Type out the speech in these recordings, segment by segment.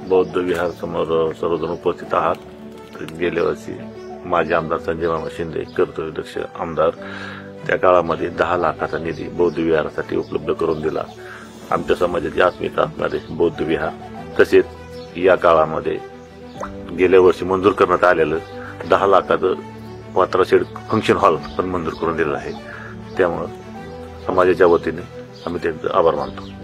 बौद्ध विहार समोर सर्वजण उपस्थित आहात। गेल्या वर्षी माजी आमदार संजय मामा शिंदे कर्तव्यदक्ष आमदार त्या काळामध्ये 10 लाखाचा निधी बौद्ध विहारासाठी उपलब्ध करून दिला। आमच्या समाजाची अस्मिता असणारे बौद्ध विहार तसेच या काळामध्ये गेल्या वर्षी मंजूर करण्यात आलेलं 10 लाखाचं वात्राशेड फंक्शन हॉल पण मंजूर करून दिलेलं आहे। त्यामुळे समाजाच्या वतीने आम्ही त्यांचे आभार मानतो।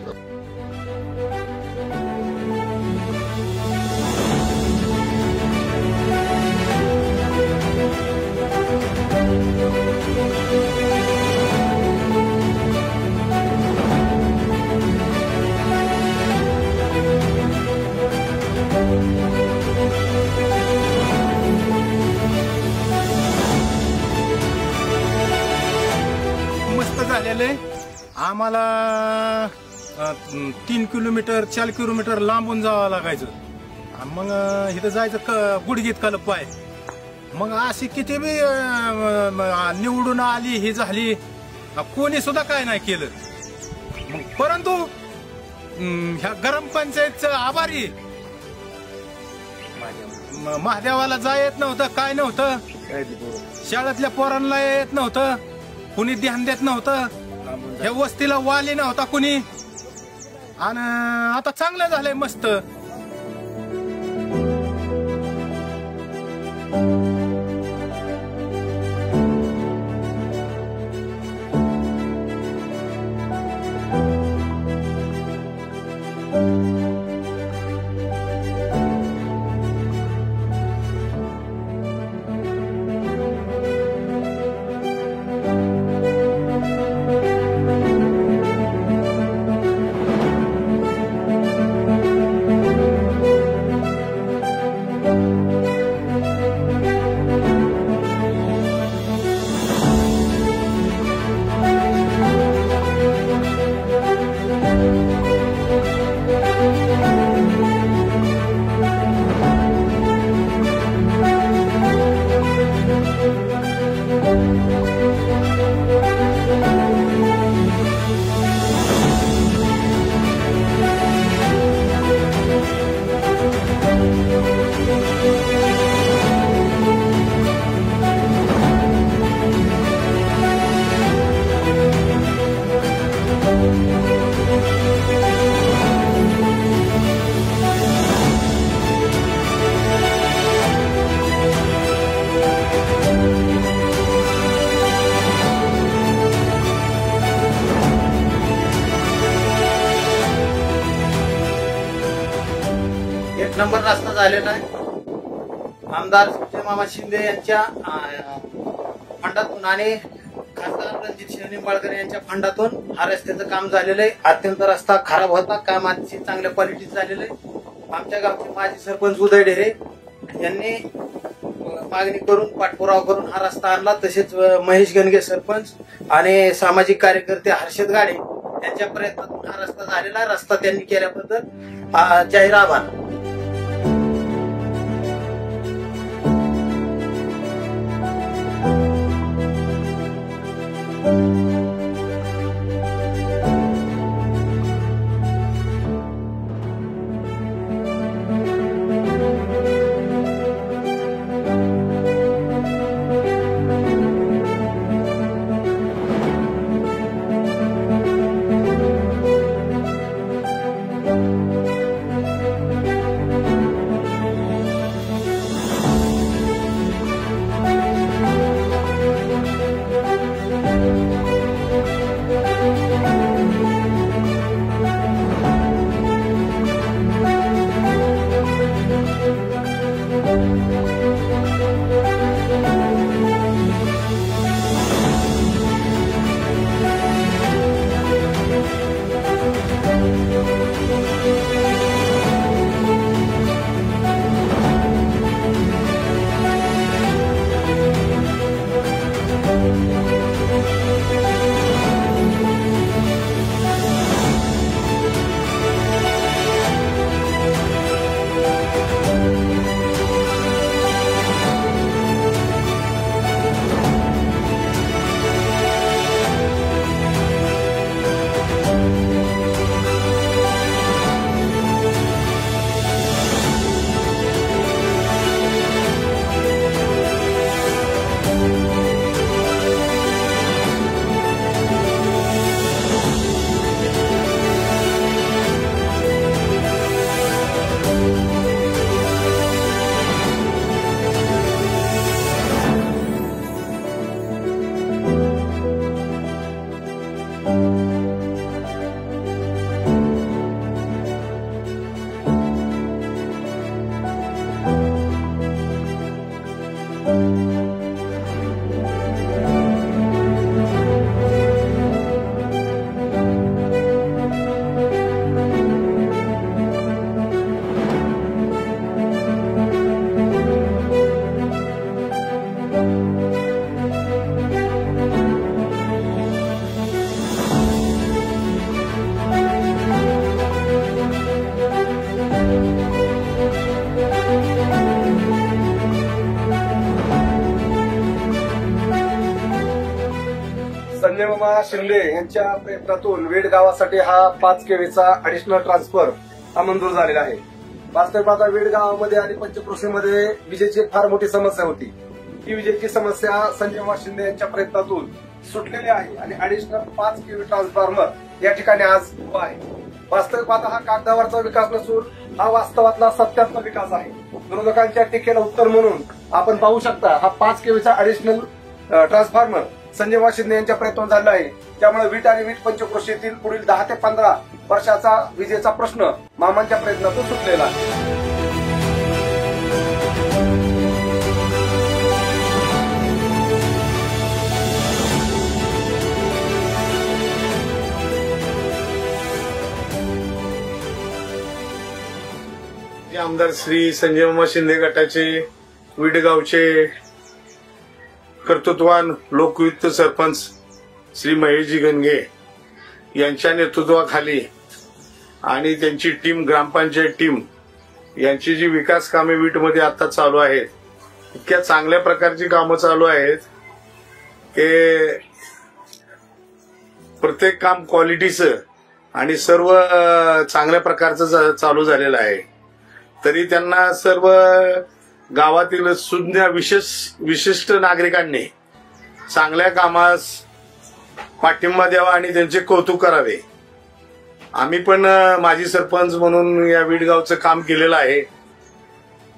आम्हाला 3 किलोमीटर 4 किलोमीटर लांबून जावं लागायचं। मग इथं जायचं गुडघीत काल पाय। मग अशी किती बी निवडून आली ही झाली कोणी सुद्धा काय नाही केलं। मग परंतु ह्या गरम पंचायतचं आभारी महादेवाला जाय येत नव्हतं, काय नव्हतं, शाळेतल्या पोरांना येत नव्हतं, कुणी ध्यान देत नव्हतं, ह्या वस्तीला वाली नव्हता कुणी। आणि आता चांगलं झालंय मस्त। नंबर रस्ता झालेला आहे। आमदार संजय मामा शिंदे यांच्या फंडातून आणि खासदार रणजित निंबाळकर यांच्या फंडातून हा रस्त्याचं काम झालेलं आहे। अत्यंत रस्ता खराब होता, काम अतिशय चांगल्या क्वालिटीचं झालेलं आहे। आमच्या गावचे माजी सरपंच उदय ढेरे यांनी मागणी करून पाठपुरावा करून हा रस्ता आणला। तसेच महेश गणगे सरपंच आणि सामाजिक कार्यकर्ते हर्षद गाडे यांच्या प्रयत्नातून हा रस्ता झालेला। रस्ता त्यांनी केल्याबद्दल जाहीर आभार। संजय मामा शिंदे यांच्या प्रयत्नातून वेड गावासाठी हा 5 केवीचा ऍडिशनल ट्रान्सफर हा मंजूर झालेला आहे. वास्तविक पाहता वेड गावामध्ये आणि पंचक्रोशीमध्ये विजेची फार मोठी समस्या होती. ही विजेची समस्या संजय मामा शिंदे यांच्या प्रयत्नातून सुटलेली आहे आणि ऍडिशनल 5 केवी ट्रान्सफॉर्मर या ठिकाणी आज उभा आहे. वास्तविक पाहता हा कागदावरचा विकास नसून हा वास्तवातला सत्यातला विकास आहे. विरोधकांच्या टीकेला उत्तर म्हणून आपण पाहू शकता हा 5 केवीचा ऍडिशनल ट्रान्सफॉर्मर संजय मामा शिंदे यांच्या प्रयत्नातून झाला आहे. त्यामुळे वीट आणि वीट पंचक्रोशीतील पुढील 10 ते 15 वर्षाचा विजेचा प्रश्न मामांच्या प्रयत्नातून सुटलेला आहे. आमदार श्री संजय मामा शिंदे गटाचे विडगावचे कर्तृत्वान लोकयुक्त सरपंच श्री महेशजी गणगे यांच्या नेतृत्वाखाली आणि त्यांची टीम ग्रामपंचायत टीम यांची जी विकास कामे वीटमध्ये आता चालू आहेत, इतक्या चांगल्या प्रकारची कामं चालू आहेत की प्रत्येक काम क्वालिटीचं आणि सर्व चांगल्या प्रकारचं चालू झालेलं आहे. तरी त्यांना सर्व गावातील सुज्ञ विशिष्ट नागरिकांनी चांगल्या कामास पाठिंबा द्यावा आणि त्यांचे कौतुक करावे. आम्ही पण माजी सरपंच म्हणून या विडगावचं काम केलेलं आहे.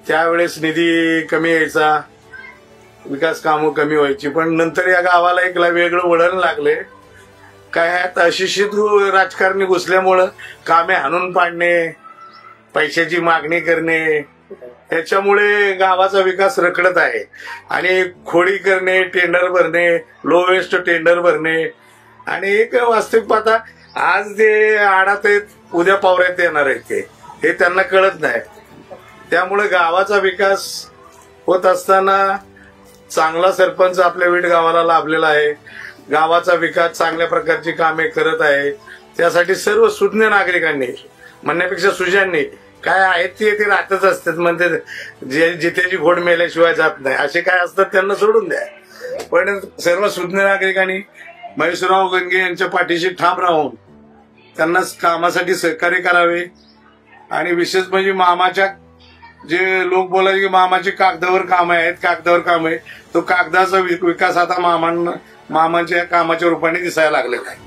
त्यावेळेस निधी कमी यायचा, विकास कामं कमी व्हायची, पण नंतर या गावाला एक वेगळं वळण लागले. काय अशिक्षित राजकारणी घुसल्यामुळं कामे हाणून पाडणे, पैशाची मागणी करणे, त्याच्यामुळे गावाचा विकास रखडत आहे. आणि खोडी करणे, टेंडर भरणे, लो वेस्ट टेंडर भरणे आणि एक वास्तविक पाहता आज ते आडात आहेत, उद्या पावऱ्यात येणार आहेत हे त्यांना कळत नाही. त्यामुळे गावाचा विकास होत असताना चांगला सरपंच आपल्या वीट गावाला लाभलेला आहे. गावाचा विकास चांगल्या प्रकारची कामे करत आहे. त्यासाठी सर्व सुज्ञ नागरिकांनी म्हणण्यापेक्षा सुजांनी काय आहेत ते राहतच असतात, म्हणते जिथेची घोड मेल्याशिवाय जात नाही, असे काय असतात त्यांना सोडून द्या. पण सर्व सुज्ञ नागरिकांनी महेशराव गणगे यांच्या पाठीशी ठाम राहून त्यांना कामासाठी सहकार्य करावे. आणि विशेष म्हणजे मामाच्या जे लोक बोलायचे की मामाची कागदावर काम आहेत, कागदावर काम आहे, तो कागदाचा विकास आता मामांच्या कामाच्या रूपाने दिसायला लागलेला आहे.